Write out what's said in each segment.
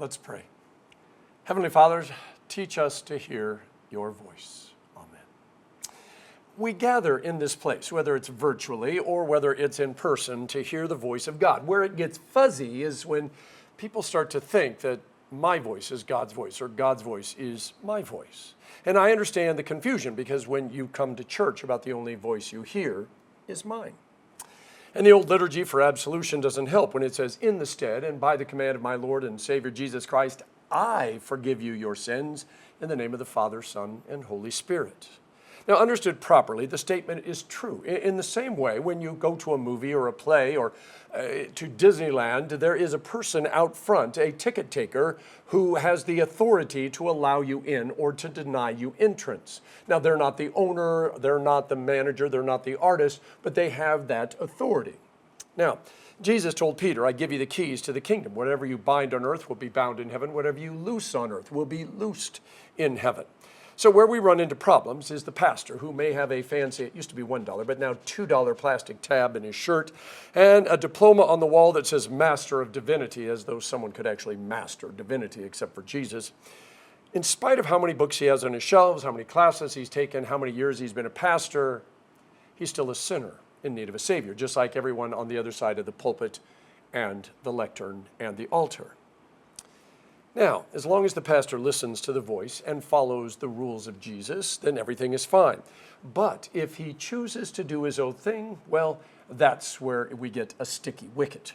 Let's pray. Heavenly Father, teach us to hear your voice. Amen. We gather in this place, whether it's virtually or whether it's in person, to hear the voice of God. Where it gets fuzzy is when people start to think that my voice is God's voice or God's voice is my voice. And I understand the confusion because when you come to church, about the only voice you hear is mine. And the old liturgy for absolution doesn't help when it says, in the stead and by the command of my Lord and Savior Jesus Christ, I forgive you your sins in the name of the Father, Son, and Holy Spirit. Now, understood properly, the statement is true. In the same way, when you go to a movie or a play or to Disneyland, there is a person out front, a ticket taker, who has the authority to allow you in or to deny you entrance. Now, they're not the owner, they're not the manager, they're not the artist, but they have that authority. Now, Jesus told Peter, I give you the keys to the kingdom. Whatever you bind on earth will be bound in heaven. Whatever you loose on earth will be loosed in heaven. So where we run into problems is the pastor, who may have a fancy, it used to be $1, but now $2 plastic tab in his shirt, and a diploma on the wall that says Master of Divinity, as though someone could actually master divinity except for Jesus. In spite of how many books he has on his shelves, how many classes he's taken, how many years he's been a pastor, he's still a sinner in need of a Savior, just like everyone on the other side of the pulpit and the lectern and the altar. Now, as long as the pastor listens to the voice and follows the rules of Jesus, then everything is fine. But if he chooses to do his own thing, well, that's where we get a sticky wicket.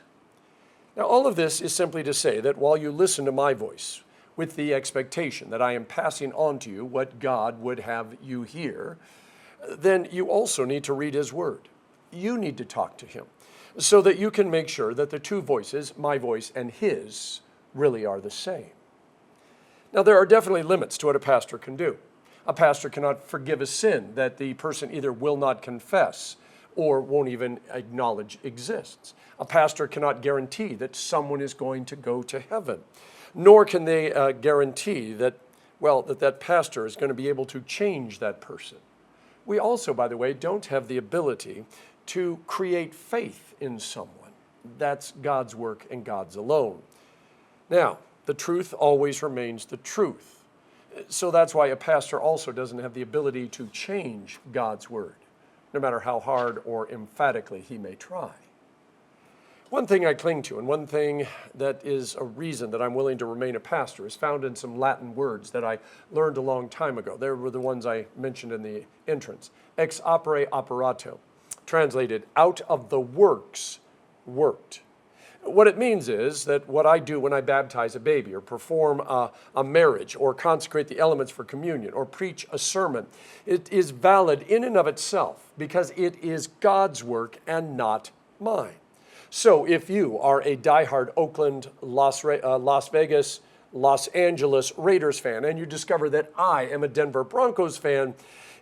Now, all of this is simply to say that while you listen to my voice with the expectation that I am passing on to you what God would have you hear, then you also need to read his word. You need to talk to him so that you can make sure that the two voices, my voice and his, really are the same. Now, there are definitely limits to what a pastor can do. A pastor cannot forgive a sin that the person either will not confess or won't even acknowledge exists. A pastor cannot guarantee that someone is going to go to heaven, nor can they guarantee that, that pastor is going to be able to change that person. We also, by the way, don't have the ability to create faith in someone. That's God's work and God's alone. Now, the truth always remains the truth. So that's why a pastor also doesn't have the ability to change God's word, no matter how hard or emphatically he may try. One thing I cling to, and one thing that is a reason that I'm willing to remain a pastor, is found in some Latin words that I learned a long time ago. They were the ones I mentioned in the entrance. Ex opere operato, translated, out of the works worked. What it means is that what I do when I baptize a baby or perform a marriage or consecrate the elements for communion or preach a sermon, it is valid in and of itself because it is God's work and not mine. So if you are a diehard Oakland, Las Vegas, Los Angeles Raiders fan and you discover that I am a Denver Broncos fan,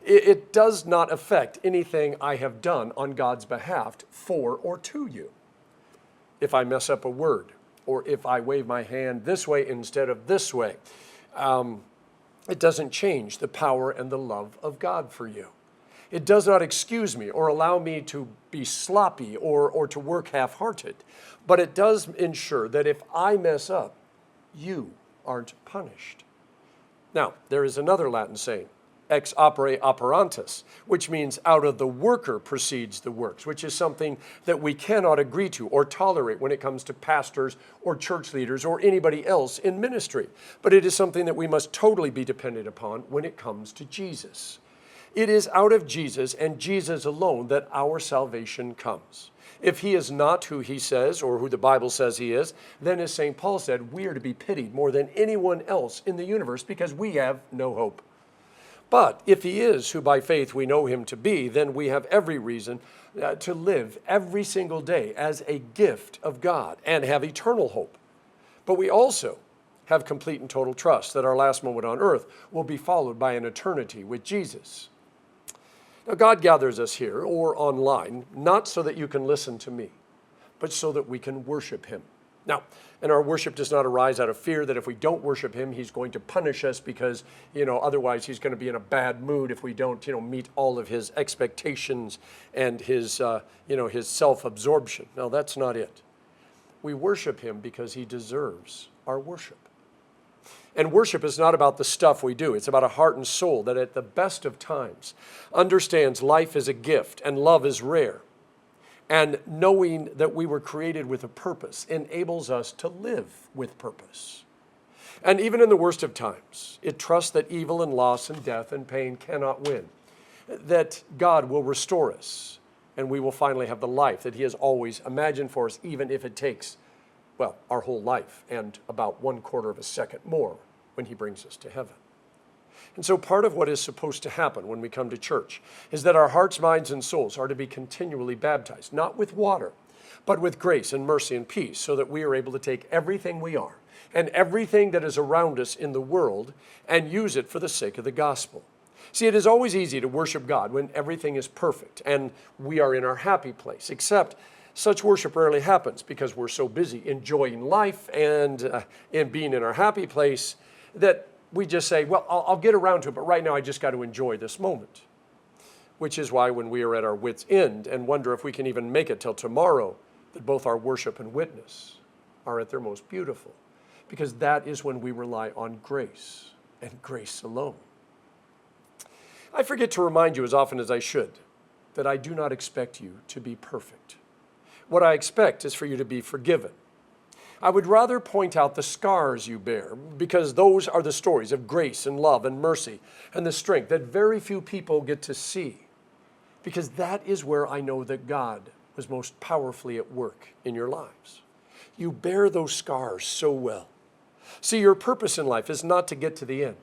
it does not affect anything I have done on God's behalf for or to you. If I mess up a word, or if I wave my hand this way instead of this way, it doesn't change the power and the love of God for you. It does not excuse me or allow me to be sloppy or to work half-hearted, but it does ensure that if I mess up, you aren't punished. Now, there is another Latin saying, ex opere operantis, which means out of the worker proceeds the works, which is something that we cannot agree to or tolerate when it comes to pastors or church leaders or anybody else in ministry. But it is something that we must totally be dependent upon when it comes to Jesus. It is out of Jesus and Jesus alone that our salvation comes. If he is not who he says or who the Bible says he is, then as St. Paul said, we are to be pitied more than anyone else in the universe because we have no hope. But if he is who by faith we know him to be, then we have every reason to live every single day as a gift of God and have eternal hope. But we also have complete and total trust that our last moment on earth will be followed by an eternity with Jesus. Now, God gathers us here or online, not so that you can listen to me, but so that we can worship him. Now, and our worship does not arise out of fear that if we don't worship him, he's going to punish us because, otherwise he's going to be in a bad mood if we don't, meet all of his expectations and his self-absorption. No, that's not it. We worship him because he deserves our worship. And worship is not about the stuff we do. It's about a heart and soul that at the best of times understands life is a gift and love is rare. And knowing that we were created with a purpose enables us to live with purpose. And even in the worst of times, it trusts that evil and loss and death and pain cannot win, that God will restore us, and we will finally have the life that He has always imagined for us, even if it takes, well, our whole life and about 1/4 of a second more when He brings us to heaven. And so part of what is supposed to happen when we come to church is that our hearts, minds, and souls are to be continually baptized, not with water, but with grace and mercy and peace, so that we are able to take everything we are and everything that is around us in the world and use it for the sake of the gospel. See, it is always easy to worship God when everything is perfect and we are in our happy place, except such worship rarely happens because we're so busy enjoying life and being in our happy place that we just say, well, I'll get around to it, but right now I just got to enjoy this moment. Which is why when we are at our wits' end and wonder if we can even make it till tomorrow, that both our worship and witness are at their most beautiful. Because that is when we rely on grace and grace alone. I forget to remind you as often as I should that I do not expect you to be perfect. What I expect is for you to be forgiven. I would rather point out the scars you bear, because those are the stories of grace and love and mercy and the strength that very few people get to see, because that is where I know that God was most powerfully at work in your lives. You bear those scars so well. See, your purpose in life is not to get to the end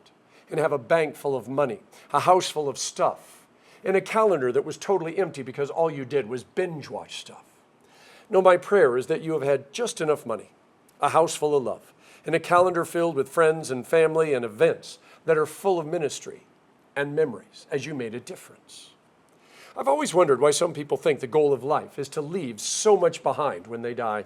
and have a bank full of money, a house full of stuff, and a calendar that was totally empty because all you did was binge watch stuff. No, my prayer is that you have had just enough money, a house full of love, and a calendar filled with friends and family and events that are full of ministry and memories as you made a difference. I've always wondered why some people think the goal of life is to leave so much behind when they die.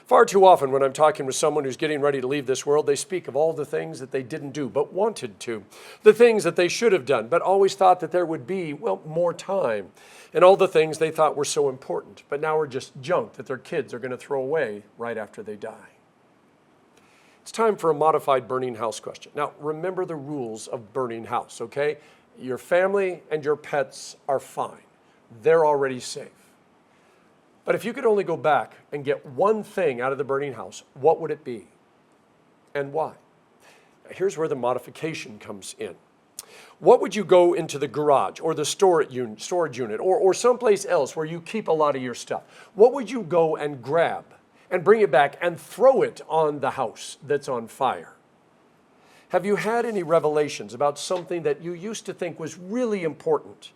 Far too often when I'm talking with someone who's getting ready to leave this world, they speak of all the things that they didn't do but wanted to, the things that they should have done but always thought that there would be, well, more time, and all the things they thought were so important but now are just junk that their kids are going to throw away right after they die. It's time for a modified burning house question. Now, remember the rules of burning house, okay? Your family and your pets are fine. They're already safe. But if you could only go back and get one thing out of the burning house, what would it be? And why? Here's where the modification comes in. What would you go into the garage or the storage unit or someplace else where you keep a lot of your stuff? What would you go and grab and bring it back and throw it on the house that's on fire? Have you had any revelations about something that you used to think was really important,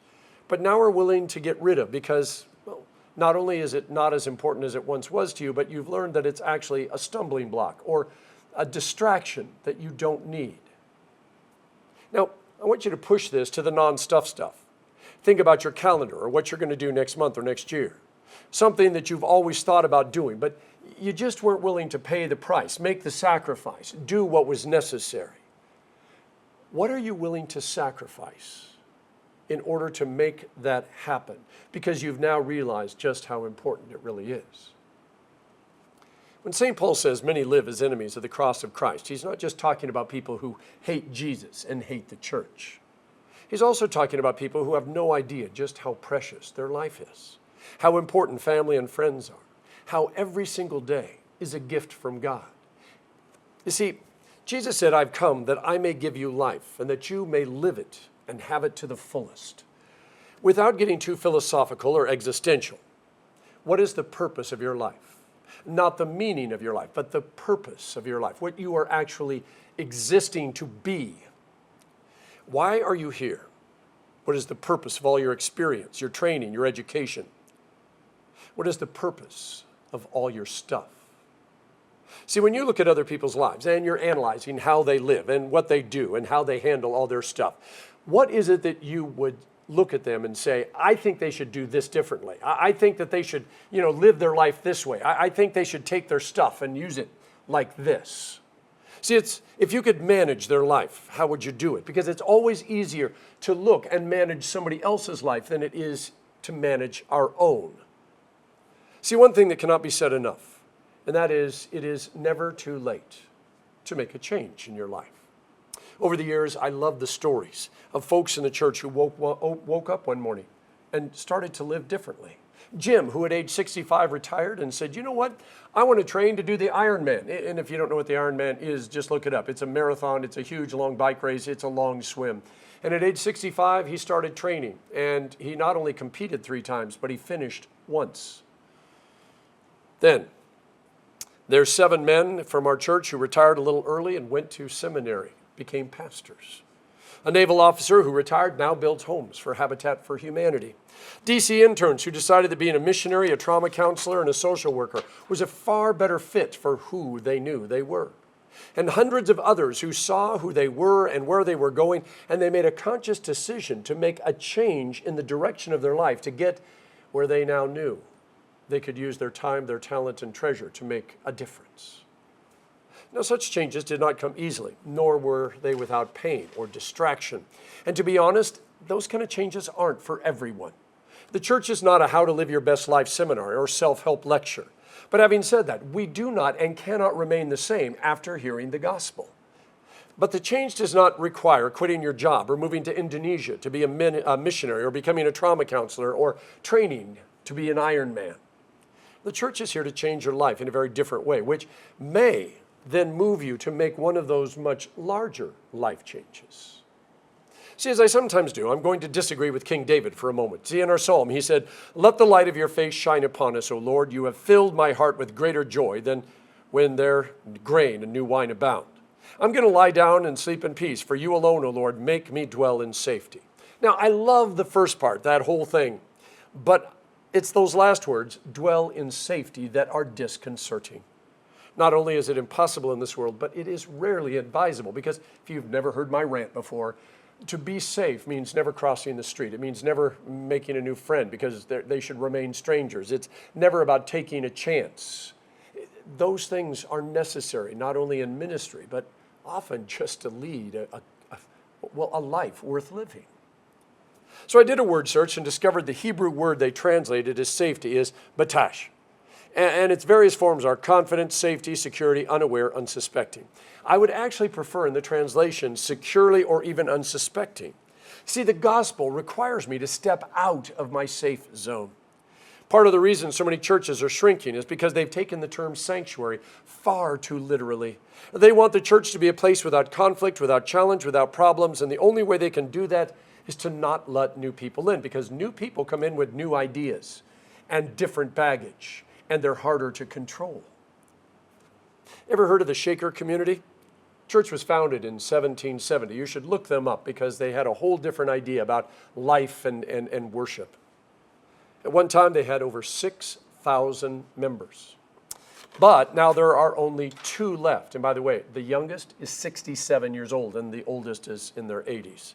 but now are willing to get rid of because, well, not only is it not as important as it once was to you, but you've learned that it's actually a stumbling block or a distraction that you don't need? Now, I want you to push this to the non-stuff stuff. Think about your calendar or what you're going to do next month or next year. Something that you've always thought about doing, but you just weren't willing to pay the price, make the sacrifice, do what was necessary. What are you willing to sacrifice in order to make that happen? Because you've now realized just how important it really is. When St. Paul says many live as enemies of the cross of Christ, he's not just talking about people who hate Jesus and hate the church. He's also talking about people who have no idea just how precious their life is, how important family and friends are, how every single day is a gift from God. You see, Jesus said, I've come that I may give you life and that you may live it and have it to the fullest. Without getting too philosophical or existential, what is the purpose of your life? Not the meaning of your life, but the purpose of your life, what you are actually existing to be. Why are you here? What is the purpose of all your experience, your training, your education? What is the purpose of all your stuff? See, when you look at other people's lives and you're analyzing how they live and what they do and how they handle all their stuff, what is it that you would look at them and say, I think they should do this differently. I think that they should, live their life this way. I think they should take their stuff and use it like this. See, if you could manage their life, how would you do it? Because it's always easier to look and manage somebody else's life than it is to manage our own. See, one thing that cannot be said enough, and that is, it is never too late to make a change in your life. Over the years, I love the stories of folks in the church who woke up one morning and started to live differently. Jim, who at age 65 retired and said, you know what, I want to train to do the Ironman. And if you don't know what the Ironman is, just look it up. It's a marathon, it's a huge long bike race, it's a long swim. And at age 65, he started training. And he not only competed 3 times, but he finished once. Then, there's 7 men from our church who retired a little early and went to seminary, became pastors. A naval officer who retired now builds homes for Habitat for Humanity. DC interns who decided that being a missionary, a trauma counselor, and a social worker was a far better fit for who they knew they were. And hundreds of others who saw who they were and where they were going, and they made a conscious decision to make a change in the direction of their life to get where they now knew they could use their time, their talent, and treasure to make a difference. Now, such changes did not come easily, nor were they without pain or distraction. And to be honest, those kind of changes aren't for everyone. The church is not a how to live your best life seminar or self-help lecture. But having said that, we do not and cannot remain the same after hearing the gospel. But the change does not require quitting your job or moving to Indonesia to be a missionary or becoming a trauma counselor or training to be an Ironman. The church is here to change your life in a very different way, which may then move you to make one of those much larger life changes. See, as I sometimes do, I'm going to disagree with King David for a moment. See, in our psalm, he said, "Let the light of your face shine upon us, O Lord. You have filled my heart with greater joy than when their grain and new wine abound. I'm going to lie down and sleep in peace, for you alone, O Lord, make me dwell in safety." Now, I love the first part, that whole thing, but it's those last words, dwell in safety, that are disconcerting. Not only is it impossible in this world, but it is rarely advisable, because if you've never heard my rant before, to be safe means never crossing the street. It means never making a new friend, because they should remain strangers. It's never about taking a chance. Those things are necessary, not only in ministry, but often just to lead a life worth living. So I did a word search and discovered the Hebrew word they translated as safety is batash. And its various forms are confident, safety, security, unaware, unsuspecting. I would actually prefer in the translation securely or even unsuspecting. See, the gospel requires me to step out of my safe zone. Part of the reason so many churches are shrinking is because they've taken the term sanctuary far too literally. They want the church to be a place without conflict, without challenge, without problems, and the only way they can do that is to not let new people in, because new people come in with new ideas and different baggage, and they're harder to control. Ever heard of the Shaker community? Church was founded in 1770. You should look them up, because they had a whole different idea about life and worship. At one time, they had over 6,000 members. But now there are only 2 left. And by the way, the youngest is 67 years old, and the oldest is in their 80s.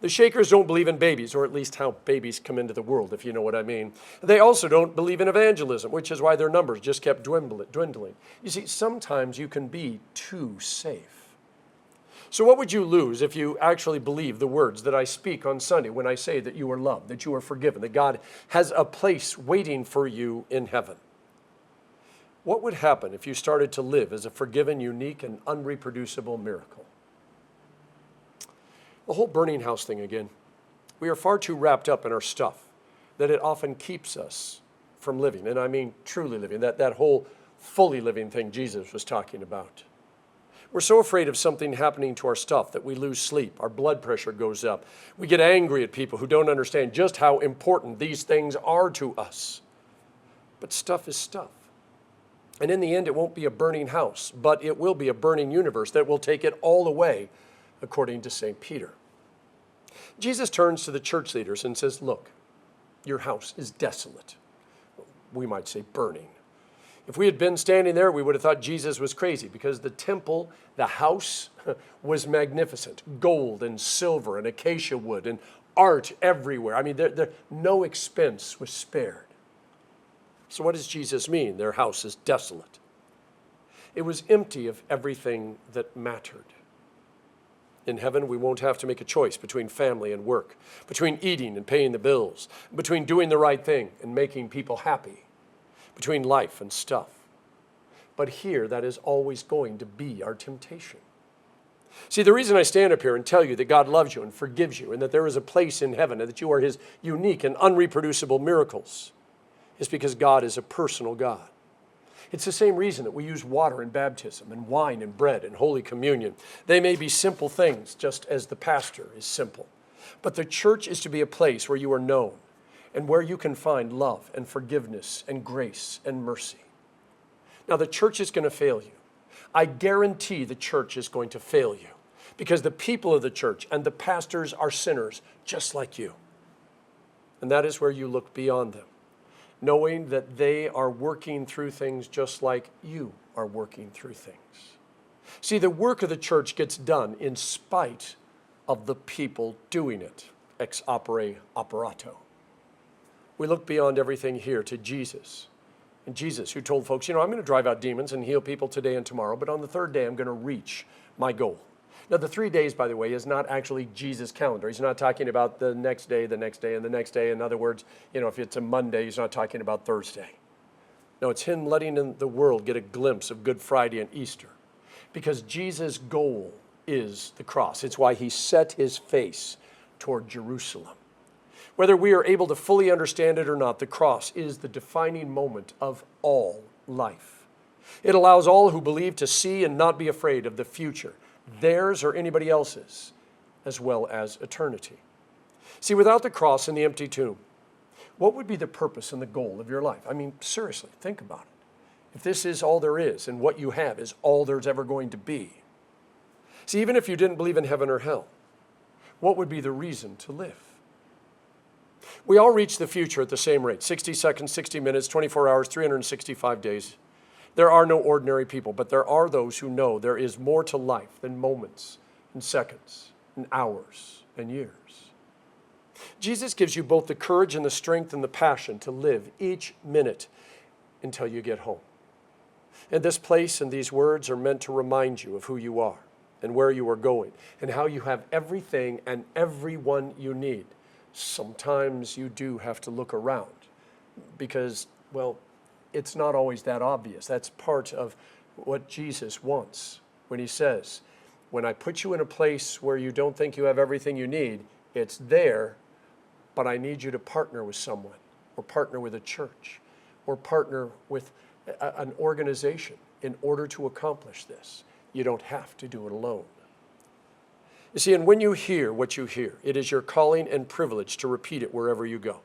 The Shakers don't believe in babies, or at least how babies come into the world, if you know what I mean. They also don't believe in evangelism, which is why their numbers just kept dwindling. You see, sometimes you can be too safe. So what would you lose if you actually believe the words that I speak on Sunday when I say that you are loved, that you are forgiven, that God has a place waiting for you in heaven? What would happen if you started to live as a forgiven, unique, and unreproducible miracle? The whole burning house thing again. We are far too wrapped up in our stuff that it often keeps us from living. And I mean truly living, that whole fully living thing Jesus was talking about. We're so afraid of something happening to our stuff that we lose sleep. Our blood pressure goes up. We get angry at people who don't understand just how important these things are to us. But stuff is stuff. And in the end, it won't be a burning house, but it will be a burning universe that will take it all away, according to St. Peter. Jesus turns to the church leaders and says, look, your house is desolate. We might say burning. If we had been standing there, we would have thought Jesus was crazy, because the temple, the house, was magnificent. Gold and silver and acacia wood and art everywhere. I mean, no expense was spared. So what does Jesus mean? Their house is desolate. It was empty of everything that mattered. In heaven, we won't have to make a choice between family and work, between eating and paying the bills, between doing the right thing and making people happy, between life and stuff. But here, that is always going to be our temptation. See, the reason I stand up here and tell you that God loves you and forgives you and that there is a place in heaven and that you are His unique and unreproducible miracles is because God is a personal God. It's the same reason that we use water in baptism and wine and bread in Holy Communion. They may be simple things, just as the pastor is simple. But the church is to be a place where you are known and where you can find love and forgiveness and grace and mercy. Now, the church is going to fail you. I guarantee the church is going to fail you because the people of the church and the pastors are sinners just like you. And that is where you look beyond them, knowing that they are working through things just like you are working through things. See, the work of the church gets done in spite of the people doing it, ex opere operato. We look beyond everything here to Jesus. And Jesus, who told folks, I'm going to drive out demons and heal people today and tomorrow, but on the third day, I'm going to reach my goal. Now, the 3 days, by the way, is not actually Jesus' calendar. He's not talking about the next day, and the next day. In other words, if it's a Monday, he's not talking about Thursday. No, it's him letting the world get a glimpse of Good Friday and Easter. Because Jesus' goal is the cross. It's why he set his face toward Jerusalem. Whether we are able to fully understand it or not, the cross is the defining moment of all life. It allows all who believe to see and not be afraid of the future, theirs or anybody else's, as well as eternity. See, without the cross and the empty tomb, what would be the purpose and the goal of your life? I mean, seriously, think about it. If this is all there is and what you have is all there's ever going to be. See, even if you didn't believe in heaven or hell, what would be the reason to live? We all reach the future at the same rate, 60 seconds, 60 minutes, 24 hours, 365 days. There are no ordinary people, but there are those who know there is more to life than moments and seconds and hours and years. Jesus gives you both the courage and the strength and the passion to live each minute until you get home. And this place and these words are meant to remind you of who you are and where you are going and how you have everything and everyone you need. Sometimes you do have to look around because, it's not always that obvious. That's part of what Jesus wants when he says, when I put you in a place where you don't think you have everything you need, it's there, but I need you to partner with someone or partner with a church or partner with an organization in order to accomplish this. You don't have to do it alone. You see, and when you hear what you hear, it is your calling and privilege to repeat it wherever you go.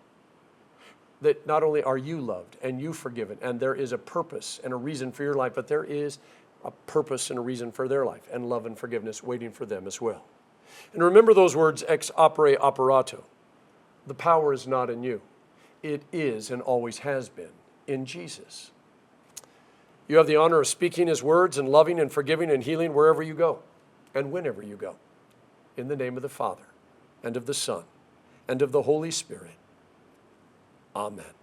That not only are you loved and you forgiven, and there is a purpose and a reason for your life, but there is a purpose and a reason for their life, and love and forgiveness waiting for them as well. And remember those words, ex opere operato. The power is not in you. It is and always has been in Jesus. You have the honor of speaking his words and loving and forgiving and healing wherever you go and whenever you go. In the name of the Father, and of the Son, and of the Holy Spirit. Amen.